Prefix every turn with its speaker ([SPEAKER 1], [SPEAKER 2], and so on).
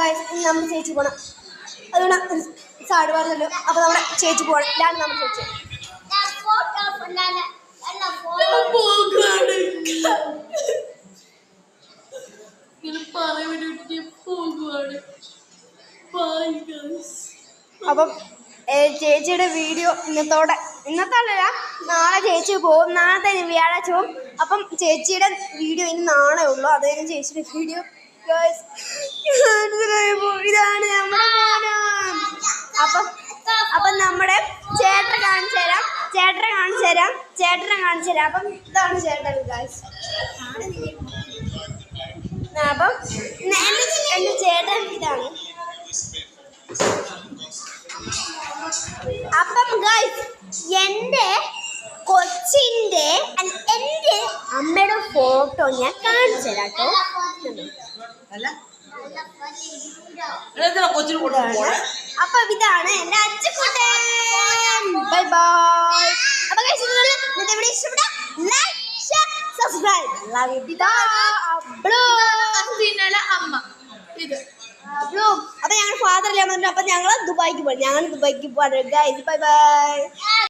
[SPEAKER 1] Guys ഇനി നമ്മൾ ചേച്ചി പോകണം. അതുകൊണ്ട് സാട് പറഞ്ഞല്ലോ. അപ്പോൾ നമ്മുടെ ചേച്ചി പോകണം. ഇതാണ് നമ്മുടെ ചേച്ചി. അപ്പം ചേച്ചിയുടെ വീഡിയോ ഇന്നത്തോടല്ല നാളെ ചേച്ചി പോകും. നാളത്തെ വ്യാഴാഴ്ച പോകും. അപ്പം ചേച്ചിയുടെ വീഡിയോ ഇനി നാളെ ഉള്ളൂ. അത് കഴിഞ്ഞ് ചേച്ചിയുടെ വീഡിയോ ഇതാണ് നമ്മുടെ അപ്പം നമ്മുടെ ചേട്ടനെ കാണിച്ചു തരാം. അപ്പം ഇതാണ് ചേട്ടൻ ഗൈസ്. അപ്പം എൻ്റെ ചേട്ടൻ ഇതാണ്. അപ്പം ഗൈസ് എൻ്റെ കൊച്ചിൻ്റെ എൻ്റെ അമ്മയുടെ ഫോട്ടോ ഞാൻ കാണിച്ചു തരാം കേട്ടോ. അപ്പൊ ഇതാണ് എൻ്റെ അച്ഛക്കുട്ടൻ. Bye bye. അപ്പൊ ഗൈസ് ഇന്നത്തെ വീഡിയോ ഇഷ്ടപ്പെട്ട like share subscribe. Love you അമ്മ ഇത്. അപ്പൊ ഞങ്ങൾ ഫാദർ ഇല്ലാന്ന് പറഞ്ഞു. അപ്പൊ ഞങ്ങൾ ദുബായിക്ക് പോയി. Guys bye bye.